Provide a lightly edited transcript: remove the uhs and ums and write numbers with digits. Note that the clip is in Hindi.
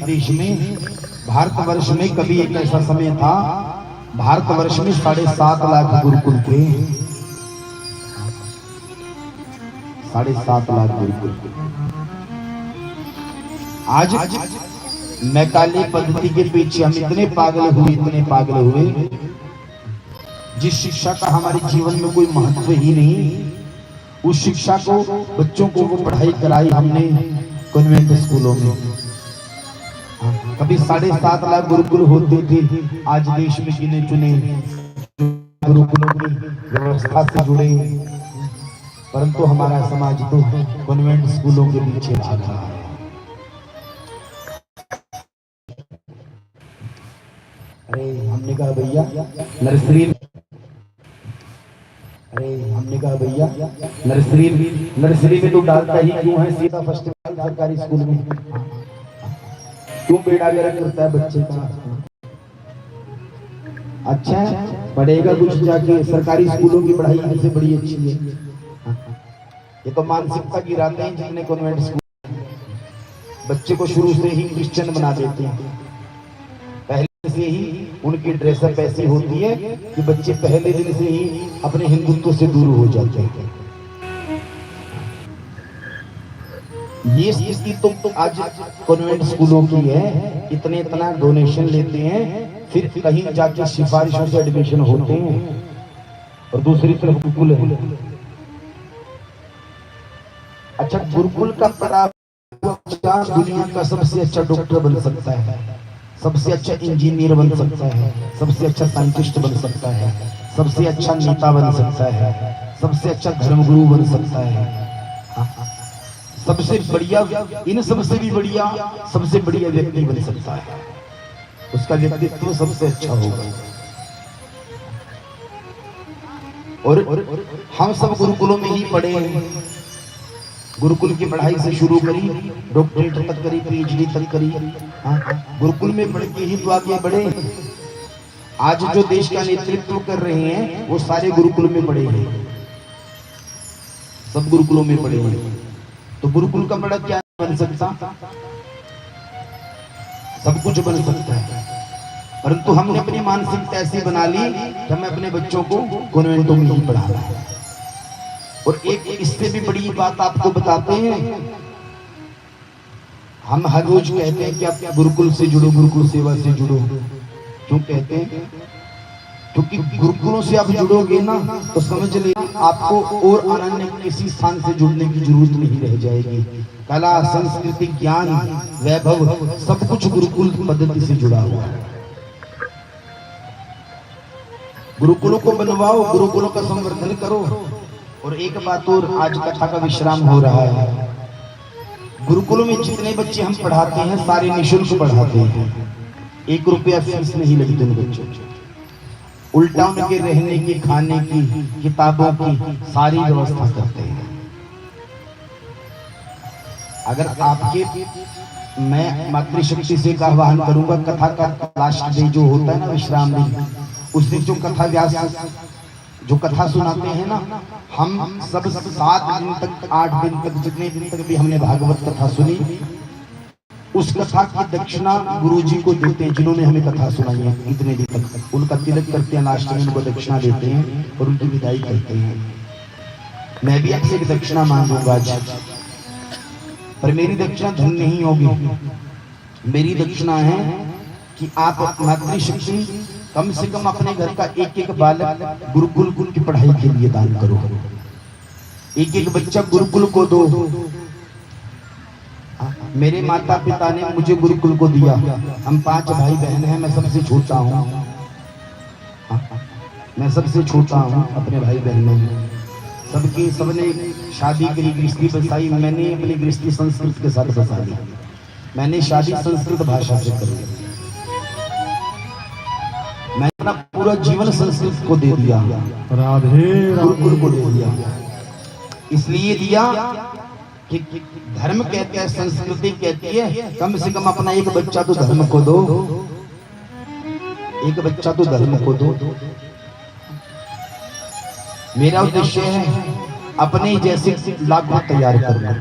देश में, भारतवर्ष में कभी एक ऐसा समय था, भारतवर्ष में 7.5 लाख गुरुकुल थे। 7.5 लाख गुरुकुल। आज मैकाले पद्धति के पीछे हम इतने पागल हुए, जिस शिक्षा का हमारे जीवन में कोई महत्व ही नहीं, उस शिक्षा को बच्चों को वो पढ़ाई कराई हमने कॉन्वेंट स्कूलों में। कभी 7.5 लाख गुरुकुल होते थे, आज देश में गिने चुने गुरुकुलों की व्यवस्था से जुड़े, परंतु हमारा समाज तो कॉन्वेंट स्कूलों के पीछे भाग रहा है। अरे हमने कहा भैया नर्सरी, नर्सरी में तो डालता ही क्यों है सीधा फर्स्ट क्लास सरकारी स्कूल में? क्यों बेड़ा गर्क करता है बच्चे का? अच्छा पढ़ेगा कुछ जाके, सरकारी स्कूलों की पढ़ाई ऐसे बड़ी अच्छी है। ये तो मानसिकता गिराते हैं जितने कॉन्वेंट स्कूल, बच्चे को शुरू से ही क्रिश्चियन बना देते हैं। पहले से ही उनकी ड्रेसअप ऐसी होती है कि बच्चे पहले दिन से ही अपने हिंदुत्व से दूर हो जाते हैं। ये स्थिति तो आज कॉन्वेंट स्कूलों की है। इतना डोनेशन लेते हैं, फिर कहीं जाके सिफारिशों से एडमिशन होते हैं, और दूसरी तरफ गुरुकुल है। अच्छा गुरुकुल का पढ़ा बच्चा दुनिया का सबसे अच्छा डॉक्टर बन सकता है, सबसे अच्छा इंजीनियर बन सकता है, सबसे अच्छा साइंटिस्ट बन सकता है, सबसे अच्छा नेता बन सकता है, सबसे अच्छा धर्मगुरु बन सकता है, सबसे बढ़िया, इन सबसे भी बढ़िया, सबसे बढ़िया व्यक्ति बन सकता है। उसका व्यक्तित्व सबसे अच्छा होगा। और हम सब गुरुकुलों में ही पढ़े, गुरुकुल की पढ़ाई से शुरू करी, डॉक्टरेट तक करी, पीएचडी तक करी। गुरुकुल में पढ़ के ही तो आगे बढ़े। आज जो देश का नेतृत्व कर रहे हैं वो सारे गुरुकुल में पढ़े हैं, सब गुरुकुलों में पढ़े हैं। तो गुरुकुल का बड़ा क्या बन सकता? सब कुछ बन सकता है, परंतु हमने अपनी मानसिकता ऐसी बना ली कि हमें अपने बच्चों को कॉन्वेंटों में ही पढ़ाना है। और एक इससे भी बड़ी बात आपको बताते हैं, हम हर रोज कहते हैं कि आप गुरुकुल से जुड़ो, गुरुकुल सेवा से जुड़ो। क्यों कहते हैं? क्योंकि गुरुकुलों से आप जुड़ोगे ना तो समझ ले आपको और अन्य किसी स्थान से जुड़ने की जरूरत नहीं रह जाएगी। कला, संस्कृति, ज्ञान, वैभव सब कुछ गुरुकुल पद्धति से जुड़ा हुआ है। गुरुकुलों को बनवाओ, गुरुकुलों का संवर्धन करो। और एक बात और, आज कथा का विश्राम हो रहा है। गुरुकुलों में जितने बच्चे हम पढ़ाते हैं सारे निःशुल्क पढ़ाते हैं, 1 रुपया फीस नहीं लगती उन बच्चों को। उल्टा उनके रहने की, खाने की, किताबों की सारी व्यवस्था करते हैं। अगर आपके, मैं मातृशक्ति से का आह्वान करूंगा, कथा का लास्ट डे जो होता है ना, विश्राम दिन, उस दिन जो कथा व्यास जो कथा सुनाते हैं ना, हम सब 7 दिन तक, 8 दिन तक, जितने दिन तक भी हमने भागवत कथा सुनी, उस कथा की दक्षिणा गुरुजी को देते हैं जिन्होंने हमें कथा सुनाई है। इतने दिन तक उनका तिलक करते हैं, लास्ट में उनको दक्षिणा देते हैं और उनकी विदाई करते हैं। मैं भी आपसे एक दक्षिणा मांगूंगा आज, पर मेरी दक्षिणा धन नहीं होगी। मेरी दक्षिणा है कि आप मातृशक्ति कम से कम अपने घर का एक बालक गुरुकुल की पढ़ाई के लिए दान करो। एक बच्चा गुरुकुल को दो। मेरे माता पिता ने मुझे गुरुकुल को दिया। हम 5 भाई बहन हैं, मैं सबसे छोटा हूँ। मैं सबसे छोटा हूँ अपने भाई बहनों में। सबने शादी करी, गृहस्थी बसाई। मैंने अपनी गृहस्थी संस्कृत के साथ बसा ली। मैंने शादी संस्कृत भाषा से कर ली। मैं अपना पूरा जीवन संस्कृत को दे दिया, राधे गुरुकुल को दे दिया। इसलिए दिया कि धर्म कहते हैं, संस्कृति कहती है, कम से कम अपना एक बच्चा तो धर्म को दो, एक बच्चा तो धर्म को दो। मेरा उद्देश्य है अपने जैसे लाखों तैयार करना।